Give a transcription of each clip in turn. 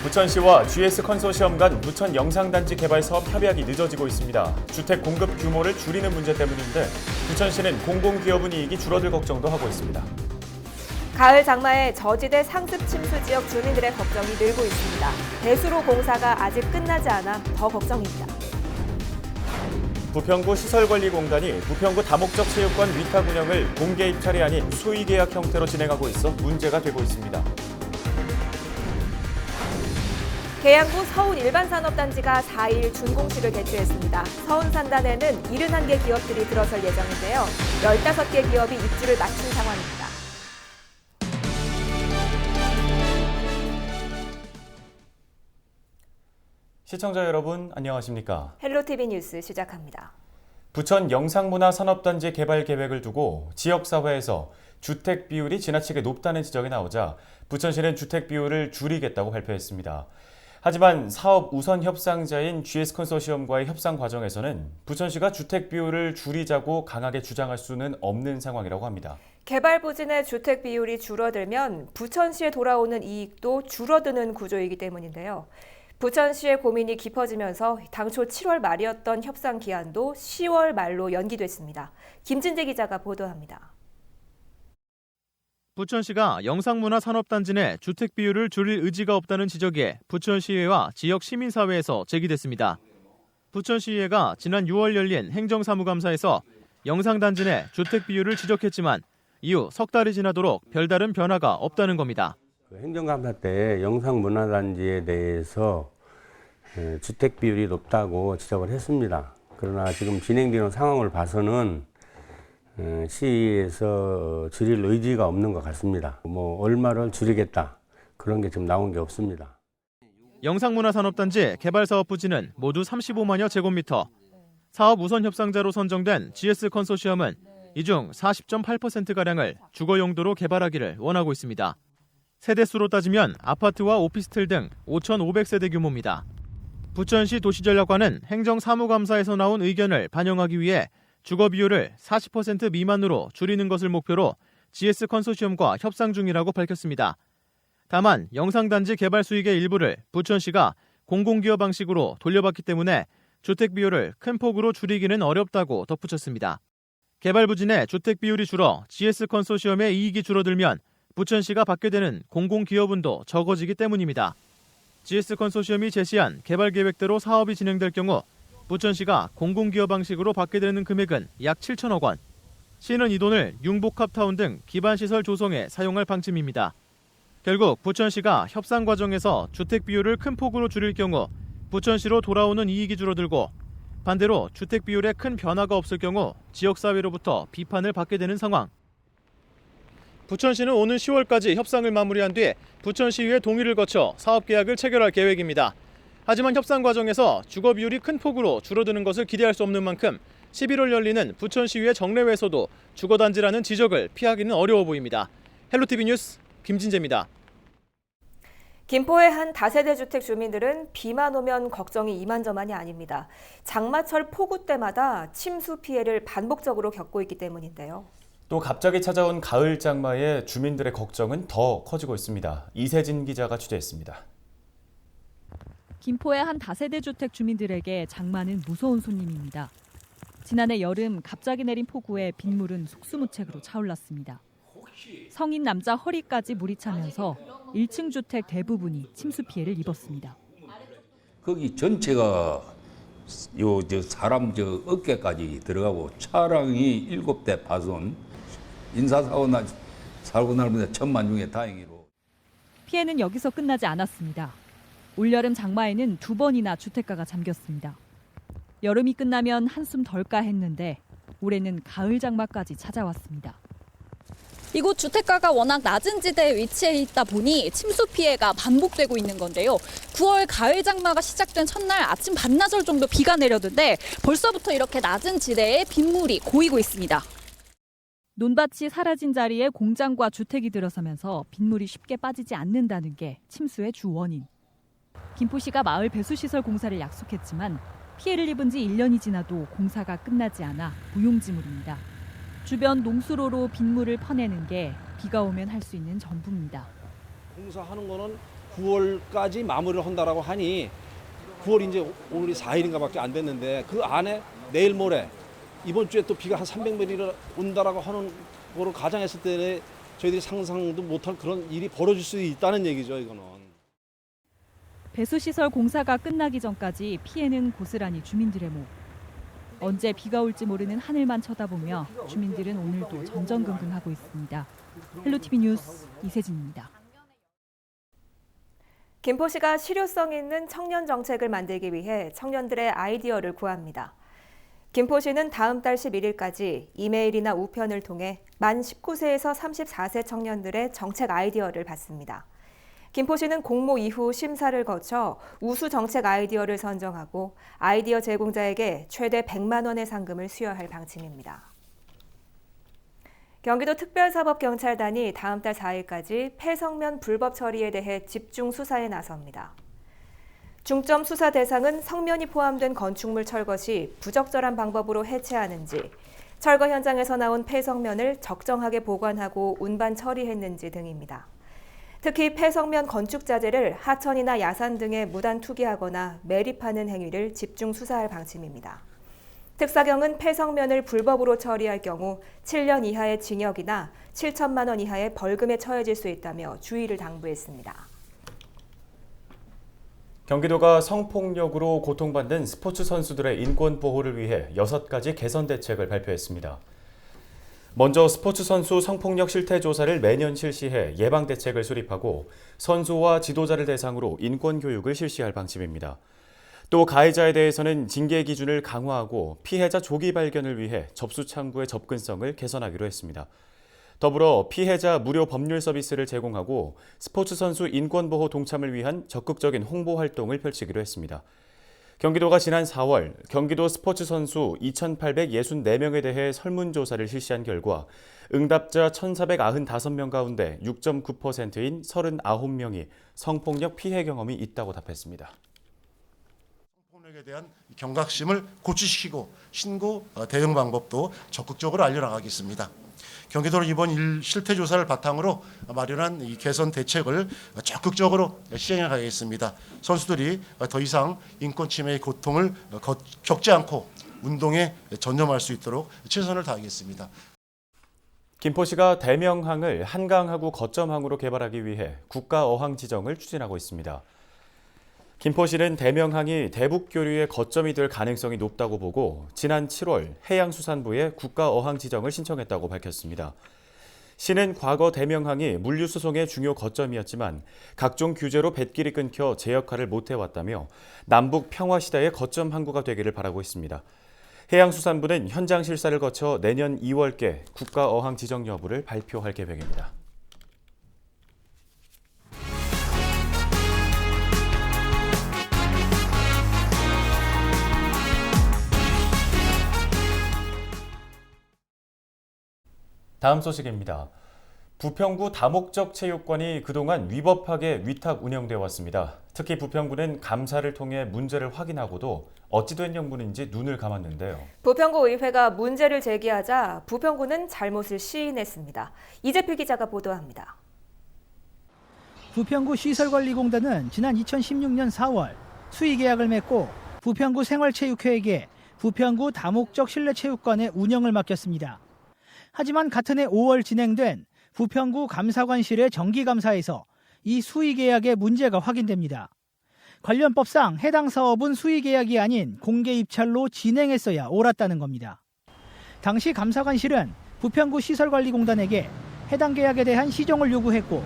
부천시와 GS 컨소시엄 간 부천 영상단지 개발 사업 협약이 늦어지고 있습니다. 주택 공급 규모를 줄이는 문제 때문인데 부천시는 공공기업은 이익이 줄어들 걱정도 하고 있습니다. 가을 장마에 저지대 상습 침수 지역 주민들의 걱정이 늘고 있습니다. 배수로 공사가 아직 끝나지 않아 더 걱정입니다. 부평구 시설관리공단이 부평구 다목적 체육관 위탁 운영을 공개 입찰이 아닌 수의 계약 형태로 진행하고 있어 문제가 되고 있습니다. 계양구 서운 일반산업단지가 4일 준공식을 개최했습니다. 서운 산단에는 71개 기업들이 들어설 예정인데요. 15개 기업이 입주를 마친 상황입니다. 시청자 여러분 안녕하십니까? 헬로티비 뉴스 시작합니다. 부천 영상문화산업단지 개발 계획을 두고 지역사회에서 주택 비율이 지나치게 높다는 지적이 나오자 부천시는 주택 비율을 줄이겠다고 발표했습니다. 하지만 사업 우선 협상자인 GS 컨소시엄과의 협상 과정에서는 부천시가 주택 비율을 줄이자고 강하게 주장할 수는 없는 상황이라고 합니다. 개발 부진의 주택 비율이 줄어들면 부천시에 돌아오는 이익도 줄어드는 구조이기 때문인데요. 부천시의 고민이 깊어지면서 당초 7월 말이었던 협상 기한도 10월 말로 연기됐습니다. 김진재 기자가 보도합니다. 부천시가 영상문화산업단지 내 주택 비율을 줄일 의지가 없다는 지적이 부천시의회와 지역 시민사회에서 제기됐습니다. 부천시의회가 지난 6월 열린 행정사무감사에서 영상단지 내 주택 비율을 지적했지만 이후 석 달이 지나도록 별다른 변화가 없다는 겁니다. 행정감사 때 영상문화단지에 대해서 주택 비율이 높다고 지적을 했습니다. 그러나 지금 진행되는 상황을 봐서는 시에서 줄일 의지가 없는 것 같습니다. 얼마를 줄이겠다 그런 게 지금 나온 게 없습니다. 영상문화산업단지 개발사업 부지는 모두 35만여 제곱미터. 사업 우선 협상자로 선정된 GS 컨소시엄은 이 중 40.8%가량을 주거 용도로 개발하기를 원하고 있습니다. 세대수로 따지면 아파트와 오피스텔 등 5,500세대 규모입니다. 부천시 도시전략관은 행정사무감사에서 나온 의견을 반영하기 위해 주거 비율을 40% 미만으로 줄이는 것을 목표로 GS 컨소시엄과 협상 중이라고 밝혔습니다. 다만 영상단지 개발 수익의 일부를 부천시가 공공기업 방식으로 돌려받기 때문에 주택 비율을 큰 폭으로 줄이기는 어렵다고 덧붙였습니다. 개발 부진의 주택 비율이 줄어 GS 컨소시엄의 이익이 줄어들면 부천시가 받게 되는 공공기여분도 적어지기 때문입니다. GS 컨소시엄이 제시한 개발 계획대로 사업이 진행될 경우 부천시가 공공기여 방식으로 받게 되는 금액은 약 7천억 원. 시는 이 돈을 융복합타운 등 기반시설 조성에 사용할 방침입니다. 결국 부천시가 협상 과정에서 주택 비율을 큰 폭으로 줄일 경우 부천시로 돌아오는 이익이 줄어들고 반대로 주택 비율에 큰 변화가 없을 경우 지역사회로부터 비판을 받게 되는 상황. 부천시는 오는 10월까지 협상을 마무리한 뒤 부천시의회 동의를 거쳐 사업계약을 체결할 계획입니다. 하지만 협상 과정에서 주거 비율이 큰 폭으로 줄어드는 것을 기대할 수 없는 만큼 11월 열리는 부천시의회 정례회에서도 주거단지라는 지적을 피하기는 어려워 보입니다. 헬로티비 뉴스 김진재입니다. 김포의 한 다세대 주택 주민들은 비만 오면 걱정이 이만저만이 아닙니다. 장마철 폭우 때마다 침수 피해를 반복적으로 겪고 있기 때문인데요. 또 갑자기 찾아온 가을 장마에 주민들의 걱정은 더 커지고 있습니다. 이세진 기자가 취재했습니다. 김포의 한 다세대 주택 주민들에게 장마는 무서운 손님입니다. 지난해 여름 갑자기 내린 폭우에 빗물은 속수무책으로 차올랐습니다. 성인 남자 허리까지 물이 차면서 1층 주택 대부분이 침수 피해를 입었습니다. 거기 전체가 사람 어깨까지 들어가고 차량이 7대 파손, 인사사고 살고 나면 천만 중에 다행이로. 피해는 여기서 끝나지 않았습니다. 올여름 장마에는 2번이나 주택가가 잠겼습니다. 여름이 끝나면 한숨 덜까 했는데 올해는 가을 장마까지 찾아왔습니다. 이곳 주택가가 워낙 낮은 지대에 위치해 있다 보니 침수 피해가 반복되고 있는 건데요. 9월 가을 장마가 시작된 첫날 아침 반나절 정도 비가 내렸는데 벌써부터 이렇게 낮은 지대에 빗물이 고이고 있습니다. 논밭이 사라진 자리에 공장과 주택이 들어서면서 빗물이 쉽게 빠지지 않는다는 게 침수의 주 원인. 김포시가 마을 배수시설 공사를 약속했지만 피해를 입은 지 1년이 지나도 공사가 끝나지 않아 무용지물입니다. 주변 농수로로 빗물을 퍼내는 게 비가 오면 할 수 있는 전부입니다. 공사하는 거는 9월까지 마무리를 한다라고 하니 9월 이제 오늘이 4일인가밖에 안 됐는데 그 안에 내일 모레 이번 주에 또 비가 한 300mm 온다라고 하는 거로 가정했을 때 저희들이 상상도 못할 그런 일이 벌어질 수 있다는 얘기죠, 이거는. 배수시설 공사가 끝나기 전까지 피해는 고스란히 주민들의 목. 언제 비가 올지 모르는 하늘만 쳐다보며 주민들은 오늘도 전전긍긍하고 있습니다. 헬로티비 뉴스 이세진입니다. 김포시가 실효성 있는 청년 정책을 만들기 위해 청년들의 아이디어를 구합니다. 김포시는 다음 달 11일까지 이메일이나 우편을 통해 만 19세에서 34세 청년들의 정책 아이디어를 받습니다. 김포시는 공모 이후 심사를 거쳐 우수 정책 아이디어를 선정하고 아이디어 제공자에게 최대 100만 원의 상금을 수여할 방침입니다. 경기도 특별사법경찰단이 다음 달 4일까지 폐성면 불법 처리에 대해 집중 수사에 나섭니다. 중점 수사 대상은 성면이 포함된 건축물 철거 시 부적절한 방법으로 해체하는지, 철거 현장에서 나온 폐성면을 적정하게 보관하고 운반 처리했는지 등입니다. 특히 폐성면 건축 자재를 하천이나 야산 등에 무단 투기하거나 매립하는 행위를 집중 수사할 방침입니다. 특사경은 폐성면을 불법으로 처리할 경우 7년 이하의 징역이나 7천만 원 이하의 벌금에 처해질 수 있다며 주의를 당부했습니다. 경기도가 성폭력으로 고통받는 스포츠 선수들의 인권 보호를 위해 6가지 개선 대책을 발표했습니다. 먼저 스포츠 선수 성폭력 실태 조사를 매년 실시해 예방 대책을 수립하고 선수와 지도자를 대상으로 인권 교육을 실시할 방침입니다. 또 가해자에 대해서는 징계 기준을 강화하고 피해자 조기 발견을 위해 접수 창구의 접근성을 개선하기로 했습니다. 더불어 피해자 무료 법률 서비스를 제공하고 스포츠 선수 인권 보호 동참을 위한 적극적인 홍보 활동을 펼치기로 했습니다. 경기도가 지난 4월 경기도 스포츠 선수 2,864명에 대해 설문조사를 실시한 결과 응답자 1,495명 가운데 6.9%인 39명이 성폭력 피해 경험이 있다고 답했습니다. 성폭력에 대한 경각심을 고취시키고 신고 대응 방법도 적극적으로 알려나가겠습니다. 경기도는 이번 실태조사를 바탕으로 마련한 이 개선 대책을 적극적으로 시행해 가겠습니다. 선수들이 더 이상 인권 침해의 고통을 겪지 않고 운동에 전념할 수 있도록 최선을 다하겠습니다. 김포시가 대명항을 한강하구 거점항으로 개발하기 위해 국가어항 지정을 추진하고 있습니다. 김포시는 대명항이 대북교류의 거점이 될 가능성이 높다고 보고 지난 7월 해양수산부에 국가어항 지정을 신청했다고 밝혔습니다. 시는 과거 대명항이 물류수송의 중요 거점이었지만 각종 규제로 뱃길이 끊겨 제 역할을 못해왔다며 남북 평화시대의 거점 항구가 되기를 바라고 있습니다. 해양수산부는 현장 실사를 거쳐 내년 2월께 국가어항 지정 여부를 발표할 계획입니다. 다음 소식입니다. 부평구 다목적 체육관이 그동안 위법하게 위탁 운영되어 왔습니다. 특히 부평구는 감사를 통해 문제를 확인하고도 어찌 된 영문인지 눈을 감았는데요. 부평구 의회가 문제를 제기하자 부평구는 잘못을 시인했습니다. 이재필 기자가 보도합니다. 부평구 시설관리공단은 지난 2016년 4월 수의계약을 맺고 부평구 생활체육회에게 부평구 다목적 실내체육관의 운영을 맡겼습니다. 하지만 같은 해 5월 진행된 부평구 감사관실의 정기감사에서 이 수의계약에 문제가 확인됩니다. 관련법상 해당 사업은 수의계약이 아닌 공개입찰로 진행했어야 옳았다는 겁니다. 당시 감사관실은 부평구 시설관리공단에게 해당 계약에 대한 시정을 요구했고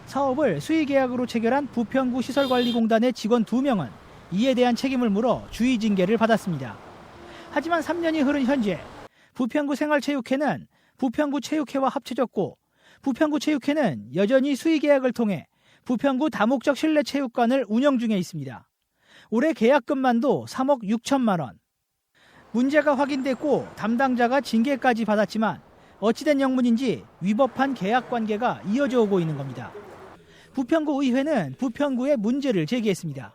사업을 수의계약으로 체결한 부평구 시설관리공단의 직원 2명은 이에 대한 책임을 물어 주의징계를 받았습니다. 하지만 3년이 흐른 현재 부평구 생활체육회는 부평구 체육회와 합쳐졌고 부평구 체육회는 여전히 수의계약을 통해 부평구 다목적 실내체육관을 운영 중에 있습니다. 올해 계약금만도 3억 6천만 원. 문제가 확인됐고 담당자가 징계까지 받았지만 어찌된 영문인지 위법한 계약 관계가 이어져 오고 있는 겁니다. 부평구 의회는 부평구에 문제를 제기했습니다.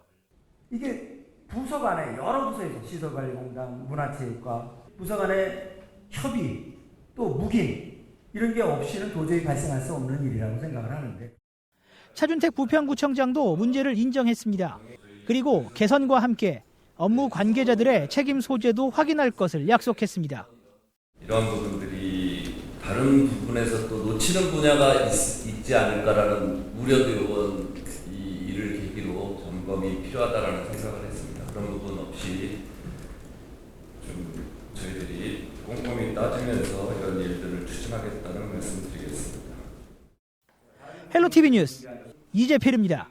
이게 부서 간에 여러 부서에서 시설관리공단, 문화체육과 부서 간의 협의 또 묵인 이런 게 없이는 도저히 발생할 수 없는 일이라고 생각을 하는데 차준택 부평구청장도 문제를 인정했습니다. 그리고 개선과 함께 업무 관계자들의 책임 소재도 확인할 것을 약속했습니다. 이러한 부분들이 다른 부분에서 또 놓치는 분야가 있지 않을까라는 우려도 이 일을 계기로 점검이 필요하다라는 생각을 했습니다. 그런 부분 없이 좀 저희들이 꼼꼼히 따지면서 이런 일들을 추진하겠다는 말씀드리겠습니다. 헬로티비 뉴스 이재필입니다.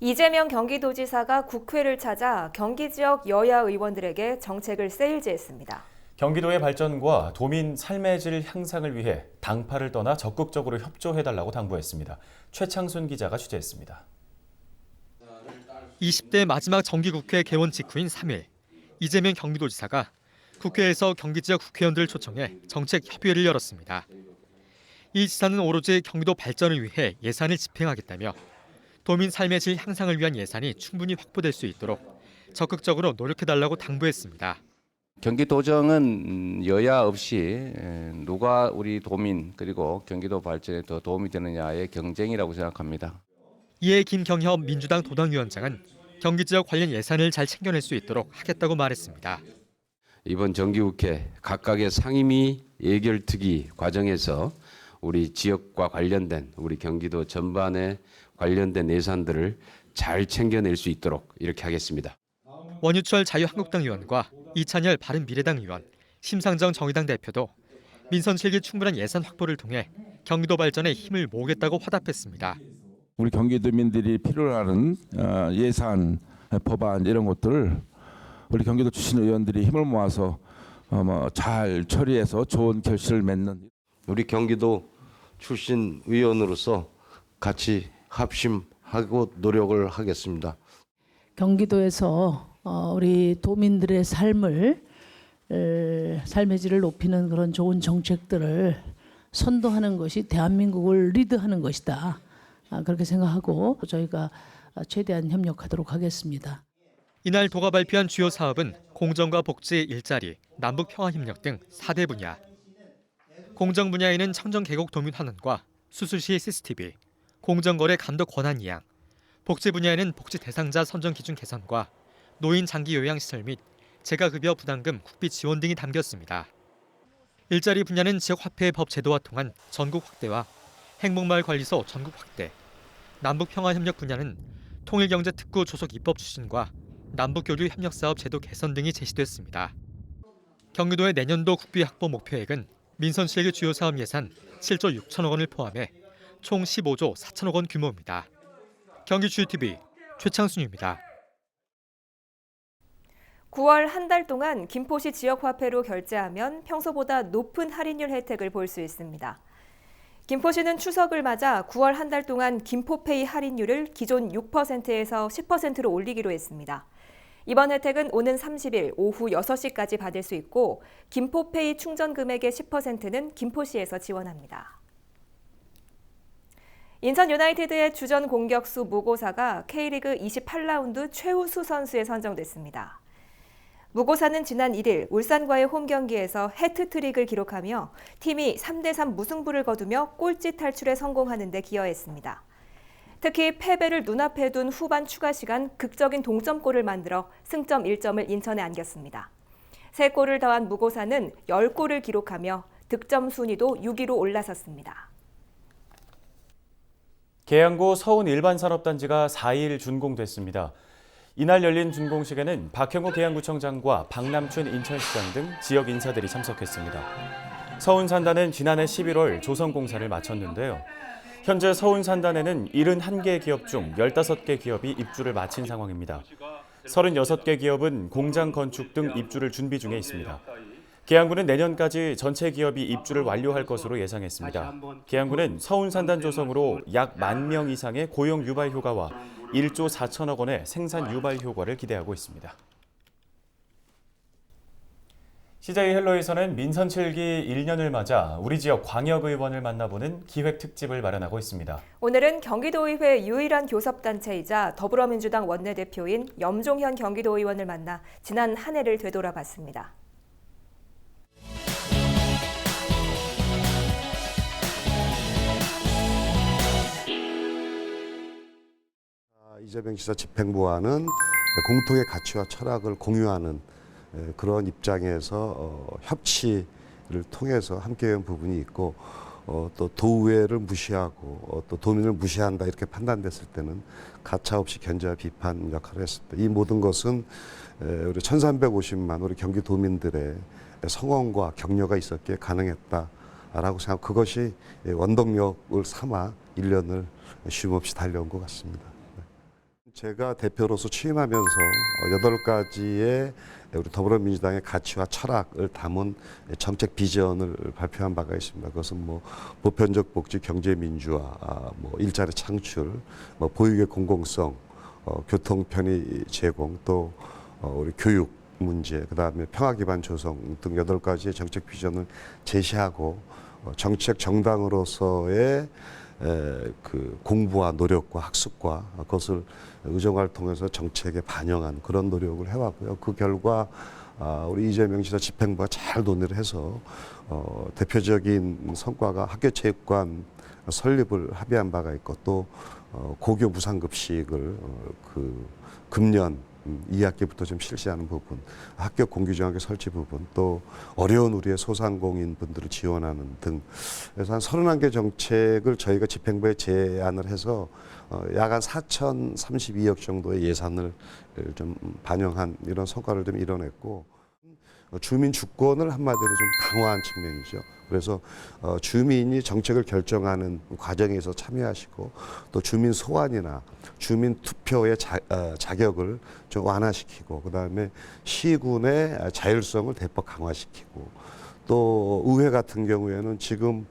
이재명 경기도지사가 국회를 찾아 경기 지역 여야 의원들에게 정책을 세일즈했습니다. 경기도의 발전과 도민 삶의 질 향상을 위해 당파를 떠나 적극적으로 협조해달라고 당부했습니다. 최창순 기자가 취재했습니다. 20대 마지막 정기국회 개원 직후인 3일, 이재명 경기도지사가 국회에서 경기 지역 국회의원들을 초청해 정책 협의회를 열었습니다. 이 지사는 오로지 경기도 발전을 위해 예산을 집행하겠다며 도민 삶의 질 향상을 위한 예산이 충분히 확보될 수 있도록 적극적으로 노력해달라고 당부했습니다. 경기도정은 여야 없이 누가 우리 도민 그리고 경기도 발전에 더 도움이 되느냐의 경쟁이라고 생각합니다. 이에 김경협 민주당 도당위원장은 경기 지역 관련 예산을 잘 챙겨낼 수 있도록 하겠다고 말했습니다. 이번 정기국회 각각의 상임위 예결특위 과정에서 우리 지역과 관련된 우리 경기도 전반에 관련된 예산들을 잘 챙겨낼 수 있도록 이렇게 하겠습니다. 원유철 자유한국당 의원과 이찬열 바른미래당 의원, 심상정 정의당 대표도 민선 7기 충분한 예산 확보를 통해 경기도 발전에 힘을 모으겠다고 화답했습니다. 우리 경기도민들이 필요로 하는 예산, 법안 이런 것들을 우리 경기도 출신 의원들이 힘을 모아서 잘 처리해서 좋은 결실을 맺는 우리 경기도 출신 의원으로서 같이 합심하고 노력을 하겠습니다. 경기도에서 우리 도민들의 삶의 질을 높이는 그런 좋은 정책들을 선도하는 것이 대한민국을 리드하는 것이다. 그렇게 생각하고 저희가 최대한 협력하도록 하겠습니다. 이날 도가 발표한 주요 사업은 공정과 복지, 일자리, 남북 평화 협력 등 4대 분야. 공정 분야에는 청정 계곡 도민 환원과 수수시 CCTV, 공정거래 감독 권한 이양, 복지 분야에는 복지 대상자 선정 기준 개선과 노인 장기 요양 시설 및 재가급여 부담금 국비 지원 등이 담겼습니다. 일자리 분야는 지역 화폐 법 제도와 통한 전국 확대와 행복마을 관리소 전국 확대, 남북 평화 협력 분야는 통일경제 특구 조속 입법 추진과 남북교류 협력 사업 제도 개선 등이 제시됐습니다. 경기도의 내년도 국비 확보 목표액은 민선 7기 주요 사업 예산 7조 6천억 원을 포함해 총 15조 4천억 원 규모입니다. 경기주유TV 최창순입니다. 9월 한 달 동안 김포시 지역화폐로 결제하면 평소보다 높은 할인율 혜택을 볼 수 있습니다. 김포시는 추석을 맞아 9월 한 달 동안 김포페이 할인율을 기존 6%에서 10%로 올리기로 했습니다. 이번 혜택은 오는 30일 오후 6시까지 받을 수 있고 김포페이 충전 금액의 10%는 김포시에서 지원합니다. 인천 유나이티드의 주전 공격수 무고사가 K리그 28라운드 최우수 선수에 선정됐습니다. 무고사는 지난 1일 울산과의 홈 경기에서 해트트릭을 기록하며 팀이 3대3 무승부를 거두며 꼴찌 탈출에 성공하는 데 기여했습니다. 특히 패배를 눈앞에 둔 후반 추가 시간 극적인 동점골을 만들어 승점 1점을 인천에 안겼습니다. 3골을 더한 무고사는 10골을 기록하며 득점 순위도 6위로 올라섰습니다. 계양구 서운 일반산업단지가 4일 준공됐습니다. 이날 열린 준공식에는 박형우 계양구청장과 박남춘 인천시장 등 지역 인사들이 참석했습니다. 서운산단은 지난해 11월 조성공사를 마쳤는데요. 현재 서운산단에는 71개 기업 중 15개 기업이 입주를 마친 상황입니다. 36개 기업은 공장 건축 등 입주를 준비 중에 있습니다. 계양구는 내년까지 전체 기업이 입주를 완료할 것으로 예상했습니다. 계양구는 서운산단 조성으로 약 10,000명 이상의 고용 유발 효과와 1조 4천억 원의 생산 유발 효과를 기대하고 있습니다. CJ 헬로에서는 민선 7기 1년을 맞아 우리 지역 광역의원을 만나보는 기획특집을 마련하고 있습니다. 오늘은 경기도의회 유일한 교섭단체이자 더불어민주당 원내대표인 염종현 경기도의원을 만나 지난 한 해를 되돌아봤습니다. 이재명 지사 집행부와는 공통의 가치와 철학을 공유하는 그런 입장에서 협치를 통해서 함께한 부분이 있고 또 도의회를 무시하고 또 도민을 무시한다 이렇게 판단됐을 때는 가차없이 견제와 비판 역할을 했습니다. 이 모든 것은 우리 1350만 우리 경기도민들의 성원과 격려가 있었기에 가능했다라고 생각. 그것이 원동력을 삼아 1년을 쉼없이 달려온 것 같습니다. 제가 대표로서 취임하면서 8가지의 우리 더불어민주당의 가치와 철학을 담은 정책 비전을 발표한 바가 있습니다. 그것은 뭐 보편적 복지, 경제 민주화, 뭐 일자리 창출, 뭐 보육의 공공성, 교통 편의 제공, 또 우리 교육 문제, 그다음에 평화 기반 조성 등 8가지의 정책 비전을 제시하고 정책 정당으로서의 그 공부와 노력과 학습과 그것을 의정화를 통해서 정책에 반영한 그런 노력을 해왔고요. 그 결과 우리 이재명 지사 집행부가 잘 논의를 해서 대표적인 성과가 학교체육관 설립을 합의한 바가 있고 또 고교 무상급식을 그 금년 2학기부터 좀 실시하는 부분, 학교 공규정학교 설치 부분, 또 어려운 우리의 소상공인 분들을 지원하는 등, 그래서 한 31개 정책을 저희가 집행부에 제안을 해서 약 한 4,032억 정도의 예산을 좀 반영한 이런 성과를 좀 이뤄냈고, 주민 주권을 한마디로 좀 강화한 측면이죠. 그래서 주민이 정책을 결정하는 과정에서 참여하시고 또 주민 소환이나 주민 투표의 자격을 좀 완화시키고 그다음에 시군의 자율성을 대폭 강화시키고 또 의회 같은 경우에는 지금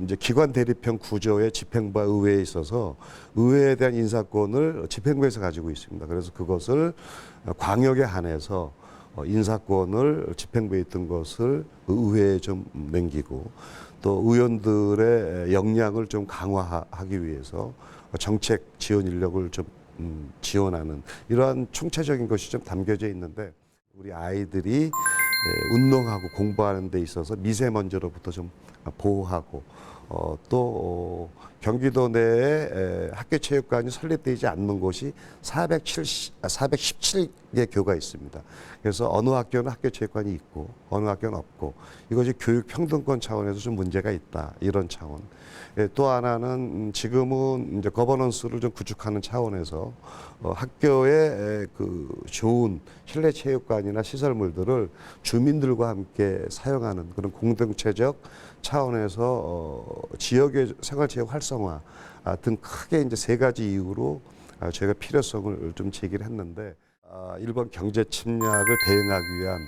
이제 기관 대립형 구조의 집행부와 의회에 있어서 의회에 대한 인사권을 집행부에서 가지고 있습니다. 그래서 그것을 광역에 한해서 인사권을 집행부에 있던 것을 의회에 좀 남기고 또 의원들의 역량을 좀 강화하기 위해서 정책 지원 인력을 좀 지원하는 이러한 총체적인 것이 좀 담겨져 있는데 우리 아이들이 운동하고 공부하는 데 있어서 미세먼지로부터 좀 보호하고 또 경기도 내에 학교체육관이 설립되지 않는 곳이 417개 교가 있습니다. 그래서 어느 학교는 학교체육관이 있고 어느 학교는 없고 이것이 교육평등권 차원에서 좀 문제가 있다 이런 차원. 또 하나는 지금은 이제 거버넌스를 좀 구축하는 차원에서 학교의 그 좋은 실내 체육관이나 시설물들을 주민들과 함께 사용하는 그런 공동체적 차원에서 지역의 생활체육 활성화 등 크게 이제 3가지 이유로 저희가 필요성을 좀 제기를 했는데 일본 경제 침략을 대응하기 위한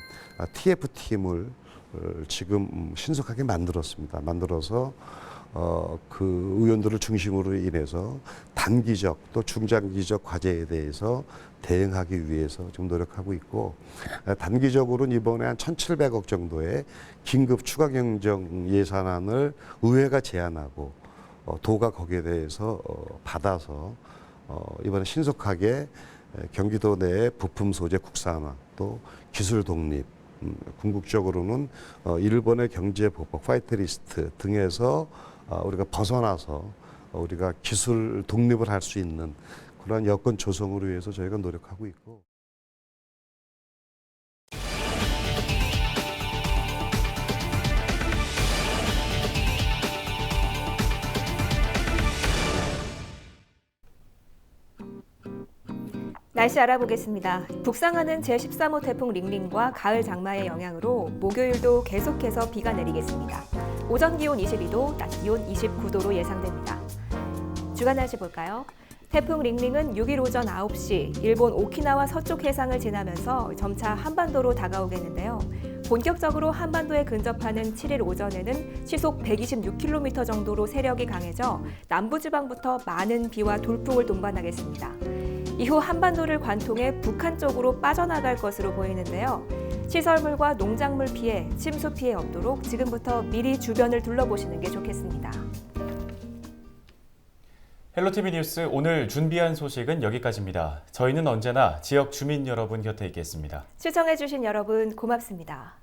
TF팀을 지금 신속하게 만들었습니다. 만들어서 그 의원들을 중심으로 인해서 단기적 또 중장기적 과제에 대해서 대응하기 위해서 좀 노력하고 있고 단기적으로는 이번에 한 1,700억 정도의 긴급 추가 경정 예산안을 의회가 제안하고 도가 거기에 대해서 받아서 이번에 신속하게 경기도 내의 부품 소재 국산화 또 기술 독립 궁극적으로는 일본의 경제 보복 화이트리스트 등에서 우리가 벗어나서 우리가 기술 독립을 할 수 있는 그런 여건 조성을 위해서 저희가 노력하고 있고. 날씨 알아보겠습니다. 북상하는 제13호 태풍 링링과 가을 장마의 영향으로 목요일도 계속해서 비가 내리겠습니다. 오전 기온 22도, 낮 기온 29도로 예상됩니다. 주간 날씨 볼까요? 태풍 링링은 6일 오전 9시 일본 오키나와 서쪽 해상을 지나면서 점차 한반도로 다가오겠는데요. 본격적으로 한반도에 근접하는 7일 오전에는 시속 126km 정도로 세력이 강해져 남부지방부터 많은 비와 돌풍을 동반하겠습니다. 이후 한반도를 관통해 북한 쪽으로 빠져나갈 것으로 보이는데요. 시설물과 농작물 피해, 침수 피해 없도록 지금부터 미리 주변을 둘러보시는 게 좋겠습니다. 헬로티비 뉴스 오늘 준비한 소식은 여기까지입니다. 저희는 언제나 지역 주민 여러분 곁에 있겠습니다. 시청해주신 여러분 고맙습니다.